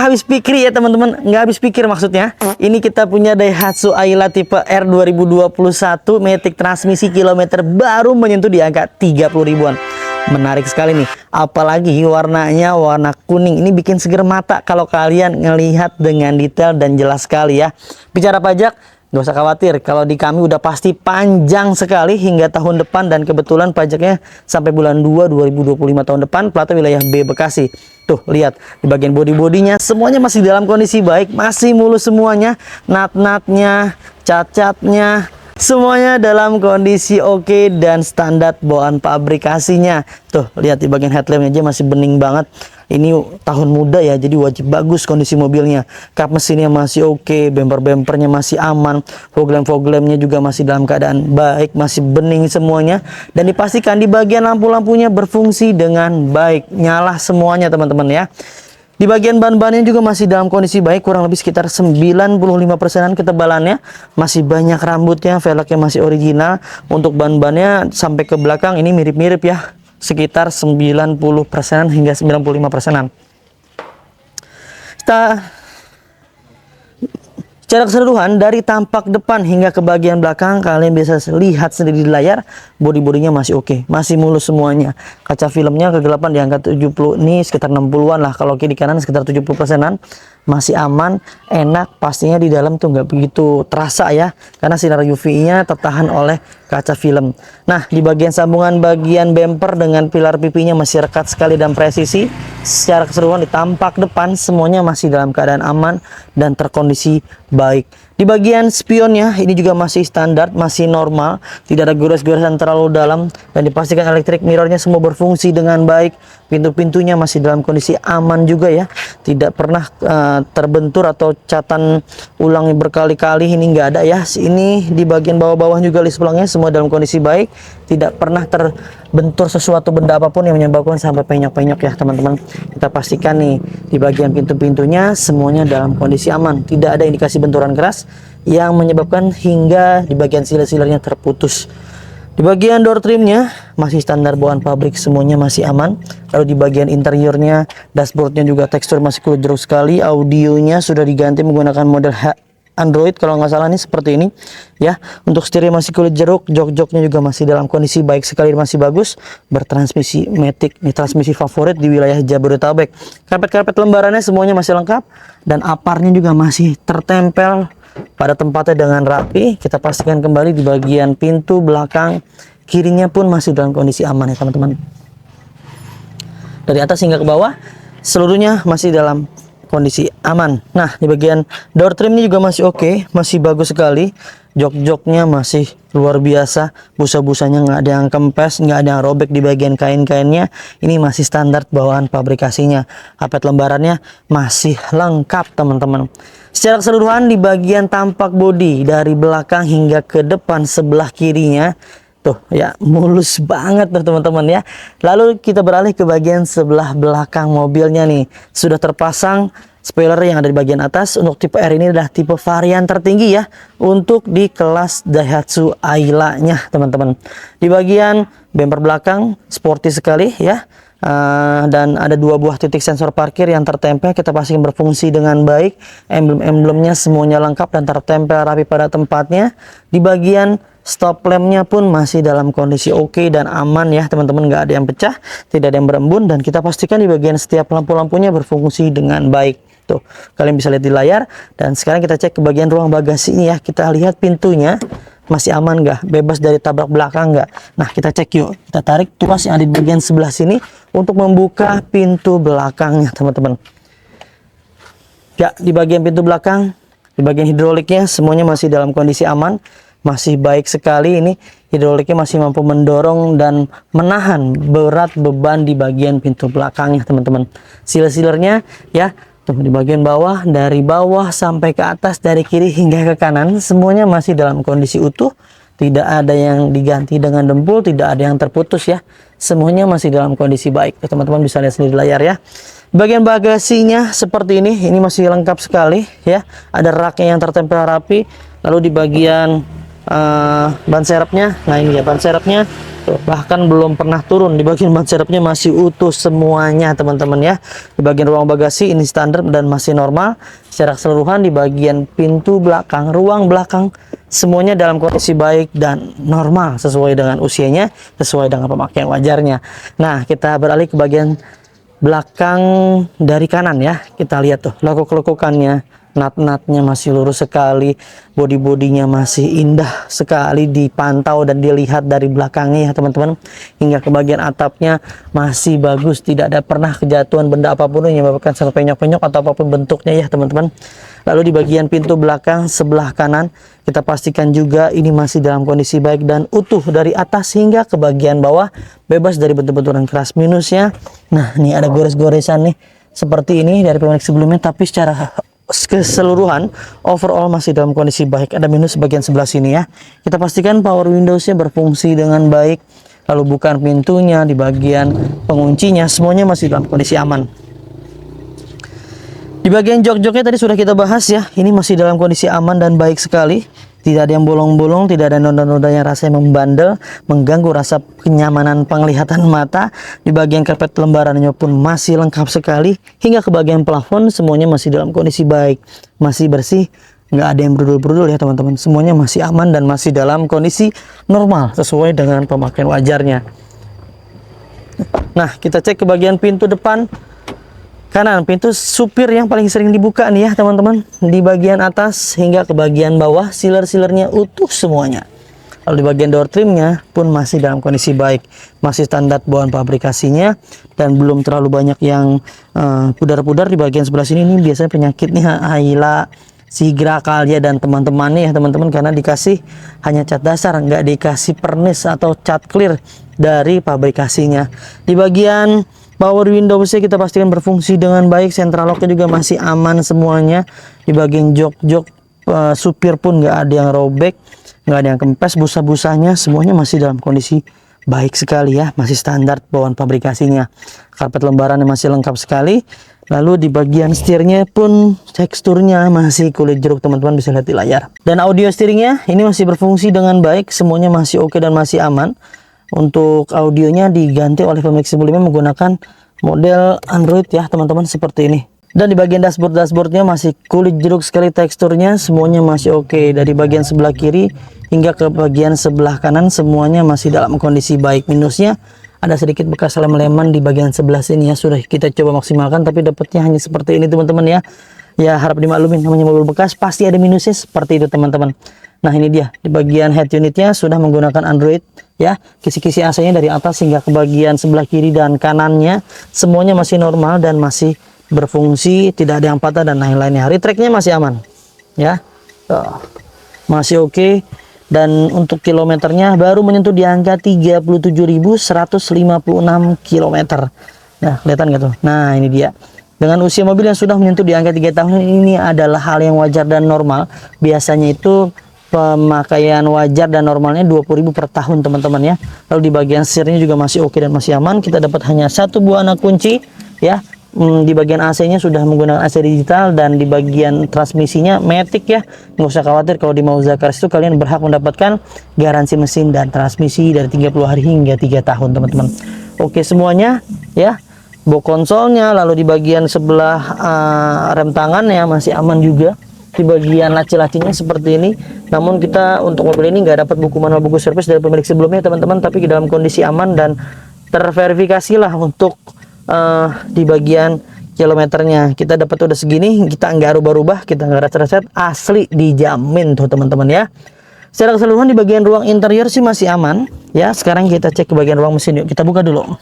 habis pikir ya teman-teman, nggak habis pikir maksudnya. Ini kita punya Daihatsu Ayla tipe R 2021 Matic transmisi kilometer baru menyentuh di angka 30 ribuan. Menarik sekali nih, apalagi warnanya warna kuning. Ini bikin seger mata kalau kalian ngelihat dengan detail dan jelas sekali ya. Bicara pajak, nggak usah khawatir, kalau di kami udah pasti panjang sekali hingga tahun depan, dan kebetulan pajaknya sampai bulan 2 2025 tahun depan, platnya wilayah B Bekasi. Tuh lihat di bagian bodi-bodinya semuanya masih dalam kondisi baik, masih mulus semuanya, nat-natnya, cat-catnya semuanya dalam kondisi oke dan standar bawaan pabrikasinya. Tuh lihat di bagian headlampnya aja masih bening banget. Ini tahun muda ya, jadi wajib bagus kondisi mobilnya. Kap mesinnya masih oke, bumper-bumpernya masih aman, fog lamp-nya juga masih dalam keadaan baik, masih bening semuanya. Dan dipastikan di bagian lampu-lampunya berfungsi dengan baik, nyala semuanya teman-teman ya. Di bagian ban-bannya juga masih dalam kondisi baik, kurang lebih sekitar 95%-an ketebalannya. Masih banyak rambutnya, velgnya masih original. Untuk ban-bannya sampai ke belakang ini mirip-mirip ya, sekitar 90%-an hingga 95%-an. Secara keseluruhan dari tampak depan hingga ke bagian belakang, kalian bisa lihat sendiri di layar, bodi-bodinya masih oke, masih mulus semuanya. Kaca filmnya kegelapan di angka 70, ini sekitar 60-an lah, kalau kiri kanan sekitar 70%-an. Masih aman, enak, pastinya di dalam tuh nggak begitu terasa ya, karena sinar UV-nya tertahan oleh kaca film. Nah, di bagian sambungan bagian bumper dengan pilar pipinya masih rekat sekali dan presisi. Secara keseluruhan di tampak depan semuanya masih dalam keadaan aman dan terkondisi baik. Di bagian spionnya ini juga masih standar, masih normal, tidak ada gores-goresan terlalu dalam, dan dipastikan electric mirrornya semua berfungsi dengan baik. Pintu-pintunya masih dalam kondisi aman juga ya, tidak pernah terbentur atau catatan ulang berkali-kali, ini nggak ada ya. Ini di bagian bawah-bawah juga list pelangnya semua dalam kondisi baik, tidak pernah terbentur sesuatu benda apapun yang menyebabkan sampai penyok-penyok ya teman-teman. Kita pastikan nih di bagian pintu-pintunya semuanya dalam kondisi aman, tidak ada indikasi benturan keras yang menyebabkan hingga di bagian siler-silernya terputus. Di bagian door trimnya masih standar bawaan pabrik, semuanya masih aman. Lalu di bagian interiornya, dashboardnya juga tekstur masih kulit jeruk sekali. Audionya sudah diganti menggunakan model Android kalau nggak salah nih, seperti ini ya. Untuk setirnya masih kulit jeruk, jok-joknya juga masih dalam kondisi baik sekali, masih bagus. Bertransmisi Matic, ini transmisi favorit di wilayah Jabodetabek. Karpet-karpet lembarannya semuanya masih lengkap, dan aparnya juga masih tertempel pada tempatnya dengan rapi. Kita pastikan kembali di bagian pintu belakang kirinya pun masih dalam kondisi aman ya teman-teman. Dari atas hingga ke bawah seluruhnya masih dalam kondisi aman. Nah, di bagian door trimnya juga masih oke, masih bagus sekali. Jok-joknya masih luar biasa, busa-busanya nggak ada yang kempes, nggak ada yang robek di bagian kain-kainnya. Ini masih standar bawaan pabrikasinya. Karpet lembarannya masih lengkap teman-teman. Secara keseluruhan di bagian tampak bodi dari belakang hingga ke depan sebelah kirinya tuh ya, mulus banget teman-teman ya. Lalu kita beralih ke bagian sebelah belakang mobilnya nih. Sudah terpasang spoiler yang ada di bagian atas. Untuk tipe R ini adalah tipe varian tertinggi ya untuk di kelas Daihatsu Ayla-nya teman-teman. Di bagian bumper belakang sporty sekali ya. Dan ada 2 buah titik sensor parkir yang tertempel, kita pastikan berfungsi dengan baik. Emblem-emblemnya semuanya lengkap dan tertempel rapi pada tempatnya. Di bagian stop lampnya pun masih dalam kondisi oke dan aman ya teman-teman, nggak ada yang pecah, tidak ada yang berembun, dan kita pastikan di bagian setiap lampu-lampunya berfungsi dengan baik. Tuh kalian bisa lihat di layar. Dan sekarang kita cek ke bagian ruang bagasi ini ya. Kita lihat pintunya masih aman nggak, bebas dari tabrak belakang nggak. Nah, kita cek yuk, kita tarik tuas yang ada di bagian sebelah sini untuk membuka pintu belakangnya teman-teman ya. Di bagian pintu belakang, di bagian hidroliknya semuanya masih dalam kondisi aman, masih baik sekali. Ini hidroliknya masih mampu mendorong dan menahan berat beban di bagian pintu belakangnya teman-teman. Siler-silernya ya, tuh di bagian bawah, dari bawah sampai ke atas, dari kiri hingga ke kanan, semuanya masih dalam kondisi utuh. Tidak ada yang diganti dengan dempul, tidak ada yang terputus ya. Semuanya masih dalam kondisi baik. Teman-teman bisa lihat sendiri di layar ya. Bagian bagasinya seperti ini masih lengkap sekali ya. Ada raknya yang tertempel rapi. Lalu di bagian ban serepnya. Nah ini ya ban serepnya, bahkan belum pernah turun. Di bagian ban serepnya masih utuh semuanya teman-teman ya. Di bagian ruang bagasi ini standar dan masih normal. Secara keseluruhan di bagian pintu belakang, ruang belakang, semuanya dalam kondisi baik dan normal sesuai dengan usianya, sesuai dengan pemakaian wajarnya. Nah kita beralih ke bagian belakang dari kanan ya. Kita lihat tuh lekuk-lekukannya, nat-natnya masih lurus sekali, bodi-bodinya masih indah sekali dipantau dan dilihat dari belakangnya ya teman-teman. Hingga ke bagian atapnya masih bagus, tidak ada pernah kejatuhan benda apapun yang menyebabkan sampai penyok-penyok atau apapun bentuknya ya teman-teman. Lalu di bagian pintu belakang sebelah kanan kita pastikan juga ini masih dalam kondisi baik dan utuh dari atas hingga ke bagian bawah, bebas dari bentuk-benturan keras minusnya. Nah ini ada gores-goresan nih seperti ini dari pemilik sebelumnya, tapi secara keseluruhan overall masih dalam kondisi baik. Ada minus bagian sebelah sini ya. Kita pastikan power windowsnya berfungsi dengan baik, lalu bukan pintunya, di bagian penguncinya semuanya masih dalam kondisi aman. Di bagian jok-joknya tadi sudah kita bahas ya, ini masih dalam kondisi aman dan baik sekali. Tidak ada yang bolong-bolong, tidak ada noda-noda yang rasanya membandel, mengganggu rasa kenyamanan penglihatan mata. Di bagian karpet lembarannya pun masih lengkap sekali. Hingga ke bagian plafon semuanya masih dalam kondisi baik, masih bersih, nggak ada yang berudul-berudul ya teman-teman. Semuanya masih aman dan masih dalam kondisi normal sesuai dengan pemakaian wajarnya. Nah kita cek ke bagian pintu depan kanan, pintu supir yang paling sering dibuka nih ya teman-teman. Di bagian atas hingga ke bagian bawah sealer-sealernya utuh semuanya. Lalu di bagian door trimnya pun masih dalam kondisi baik, masih standar bawaan pabrikasinya dan belum terlalu banyak yang pudar-pudar. Di bagian sebelah sini ini biasanya penyakitnya Ayla, Sigra, Kalia dan teman-temannya ya teman-teman, karena dikasih hanya cat dasar, nggak dikasih pernis atau cat clear dari pabrikasinya. Di bagian power windowsnya kita pastikan berfungsi dengan baik, central locknya juga masih aman semuanya. Di bagian jok-jok supir pun nggak ada yang robek, nggak ada yang kempes, busa-busanya semuanya masih dalam kondisi baik sekali ya, masih standar bawaan pabrikasinya. Karpet lembarannya masih lengkap sekali. Lalu di bagian setirnya pun teksturnya masih kulit jeruk, teman-teman bisa lihat di layar. Dan audio steeringnya ini masih berfungsi dengan baik, semuanya masih oke dan masih aman. Untuk audionya diganti oleh pemilik sebelumnya menggunakan model Android ya teman-teman, seperti ini. Dan di bagian dashboardnya masih kulit jeruk sekali teksturnya, semuanya masih oke. Dari bagian sebelah kiri hingga ke bagian sebelah kanan semuanya masih dalam kondisi baik. Minusnya ada sedikit bekas lem-leman di bagian sebelah sini ya, sudah kita coba maksimalkan tapi dapatnya hanya seperti ini teman-teman ya. Ya harap dimaklumin, namanya mobil bekas pasti ada minusnya seperti itu teman-teman. Nah ini dia, di bagian head unitnya sudah menggunakan Android ya. Kisi-kisi AC-nya dari atas hingga ke bagian sebelah kiri dan kanannya semuanya masih normal dan masih berfungsi, tidak ada yang patah dan lain-lainnya. Retracknya masih aman ya, masih oke. Dan untuk kilometernya baru menyentuh di angka 37.156 km. Nah kelihatan nggak tuh? Nah ini dia. Dengan usia mobil yang sudah menyentuh di angka 3 tahun ini adalah hal yang wajar dan normal. Biasanya itu pemakaian wajar dan normalnya 20.000 per tahun teman-teman ya. Lalu di bagian setirnya juga masih oke dan masih aman. Kita dapat hanya satu buah anak kunci ya. Di bagian AC-nya sudah menggunakan AC digital dan di bagian transmisinya matic ya. Nggak usah khawatir, kalau di Mazda Cars itu kalian berhak mendapatkan garansi mesin dan transmisi dari 30 hari hingga 3 tahun teman-teman. Oke semuanya ya. Box konsolnya, lalu di bagian sebelah rem tangannya masih aman juga. Di bagian laci-lacinya seperti ini. Namun kita untuk mobil ini nggak dapat buku manual buku servis dari pemilik sebelumnya teman-teman, tapi dalam kondisi aman dan terverifikasi lah. Untuk di bagian kilometernya kita dapat udah segini, kita nggak rubah-rubah, kita nggak reset-reset, asli dijamin tuh teman-teman ya. Secara keseluruhan di bagian ruang interior sih masih aman ya. Sekarang kita cek ke bagian ruang mesin, yuk kita buka dulu.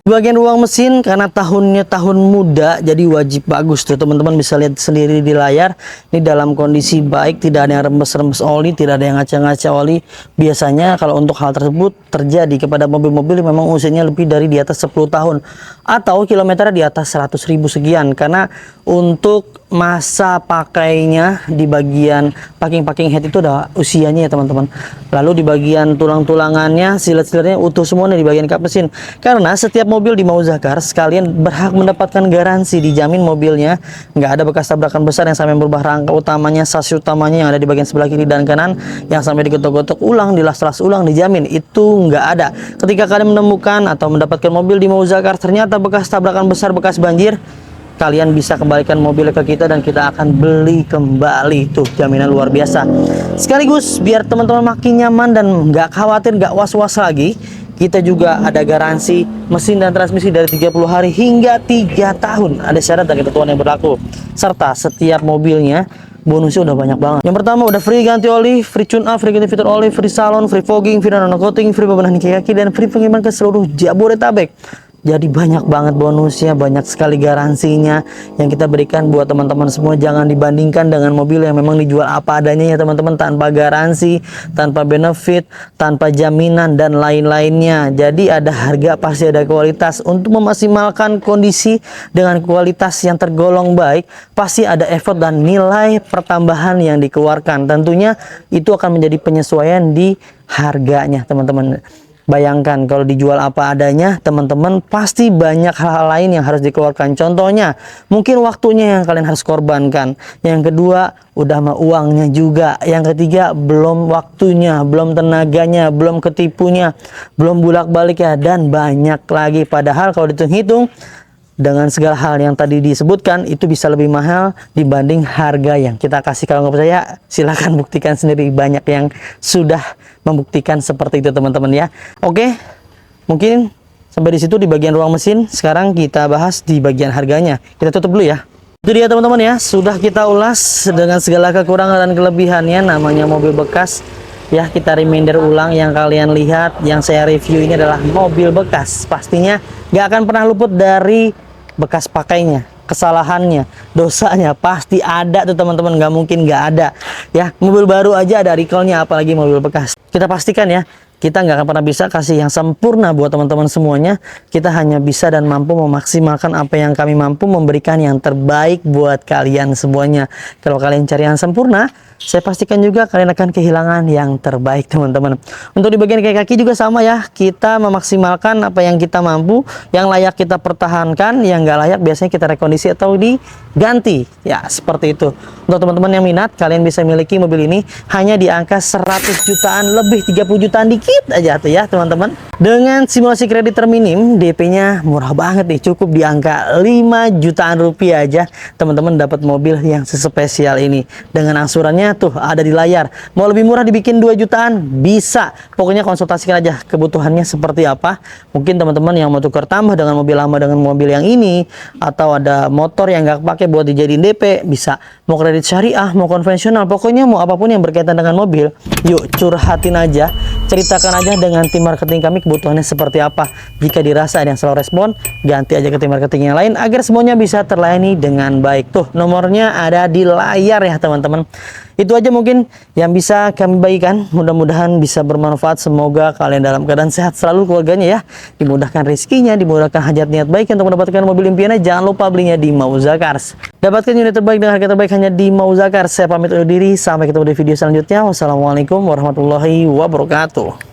Di bagian ruang mesin, karena tahunnya tahun muda jadi wajib bagus tuh teman-teman, bisa lihat sendiri di layar. Ini dalam kondisi baik, tidak ada yang rembes-rembes oli, tidak ada yang ngaca-ngaca oli. Biasanya kalau untuk hal tersebut terjadi kepada mobil-mobil memang usianya lebih dari di atas 10 tahun atau kilometernya di atas 100.000 sekian, karena untuk masa pakainya di bagian packing head itu udah usianya ya teman-teman. Lalu di bagian tulang-tulangannya, silet-siletnya utuh semua nih di bagian kap mesin. Karena setiap mobil di Mauzakar sekalian berhak mendapatkan garansi, dijamin mobilnya nggak ada bekas tabrakan besar yang sampai merubah rangka utamanya, sasi utamanya yang ada di bagian sebelah kiri dan kanan yang sampai digotok-gotok ulang, dilas-las ulang, dijamin itu nggak ada. Ketika kalian menemukan atau mendapatkan mobil di Mauzakar ternyata bekas tabrakan besar, bekas banjir, kalian bisa kembalikan mobilnya ke kita dan kita akan beli kembali. Tuh jaminan luar biasa. Sekaligus biar teman-teman makin nyaman dan nggak khawatir, nggak was-was lagi, kita juga ada garansi mesin dan transmisi dari 30 hari hingga 3 tahun. Ada syarat dan ketentuan yang berlaku. Serta setiap mobilnya bonusnya udah banyak banget. Yang pertama udah free ganti oli, free tune up, free ganti fitur oli, free salon, free fogging, free nano coating, free pembenahan kaki dan free pengiriman ke seluruh Jabodetabek. Jadi banyak banget bonusnya, banyak sekali garansinya yang kita berikan buat teman-teman semua. Jangan dibandingkan dengan mobil yang memang dijual apa adanya ya teman-teman, tanpa garansi, tanpa benefit, tanpa jaminan dan lain-lainnya. Jadi ada harga pasti ada kualitas. Untuk memaksimalkan kondisi dengan kualitas yang tergolong baik, pasti ada effort dan nilai pertambahan yang dikeluarkan. Tentunya itu akan menjadi penyesuaian di harganya teman-teman. Bayangkan kalau dijual apa adanya, teman-teman pasti banyak hal-hal lain yang harus dikeluarkan. Contohnya, mungkin waktunya yang kalian harus korbankan. Yang kedua, udah mah uangnya juga. Yang ketiga, belum waktunya, belum tenaganya, belum ketipunya, belum bolak-balik ya, dan banyak lagi. Padahal kalau dihitung dengan segala hal yang tadi disebutkan, itu bisa lebih mahal dibanding harga yang kita kasih. Kalau nggak percaya, silahkan buktikan sendiri. Banyak yang sudah membuktikan seperti itu teman-teman ya. Oke, mungkin sampai di situ di bagian ruang mesin. Sekarang kita bahas di bagian harganya. Kita tutup dulu ya. Itu dia teman-teman ya, sudah kita ulas dengan segala kekurangan dan kelebihannya. Namanya mobil bekas ya, kita reminder ulang yang kalian lihat, yang saya review ini adalah mobil bekas. Pastinya nggak akan pernah luput dari bekas pakainya, kesalahannya, dosanya pasti ada tuh teman-teman, nggak mungkin nggak ada ya. Mobil baru aja ada recallnya, apalagi mobil bekas. Kita pastikan ya, kita nggak akan pernah bisa kasih yang sempurna buat teman-teman semuanya. Kita hanya bisa dan mampu memaksimalkan apa yang kami mampu, memberikan yang terbaik buat kalian semuanya. Kalau kalian cari yang sempurna, saya pastikan juga kalian akan kehilangan yang terbaik teman-teman. Untuk di bagian kaki juga sama ya, kita memaksimalkan apa yang kita mampu, yang layak kita pertahankan, yang nggak layak biasanya kita rekondisi atau diganti ya, seperti itu. Untuk teman-teman yang minat, kalian bisa miliki mobil ini hanya di angka 100 jutaan lebih, 30 jutaan dikit aja tuh ya teman-teman. Dengan simulasi kredit terminim, DP-nya murah banget nih, cukup di angka 5 jutaan rupiah aja teman-teman dapat mobil yang sespesial ini. Dengan angsurannya tuh ada di layar. Mau lebih murah dibikin 2 jutaan bisa. Pokoknya konsultasikan aja kebutuhannya seperti apa. Mungkin teman-teman yang mau tukar tambah dengan mobil lama dengan mobil yang ini, atau ada motor yang nggak pakai buat dijadiin DP, bisa. Mau kredit syariah, mau konvensional, pokoknya mau apapun yang berkaitan dengan mobil, yuk curhatin aja, ceritakan aja dengan tim marketing kami kebutuhannya seperti apa. Jika dirasa ada yang selalu respon, ganti aja ke tim marketing yang lain agar semuanya bisa terlayani dengan baik. Tuh nomornya ada di layar ya teman-teman. Itu aja mungkin yang bisa kami bagikan. Mudah-mudahan bisa bermanfaat. Semoga kalian dalam keadaan sehat selalu, keluarganya ya, dimudahkan rezekinya, dimudahkan hajat niat baik untuk mendapatkan mobil impiannya. Jangan lupa belinya di Mauzakars. Dapatkan unit terbaik dengan harga terbaik hanya di Mauzakars. Saya pamit undur diri, sampai ketemu di video selanjutnya. Wassalamualaikum warahmatullahi wabarakatuh.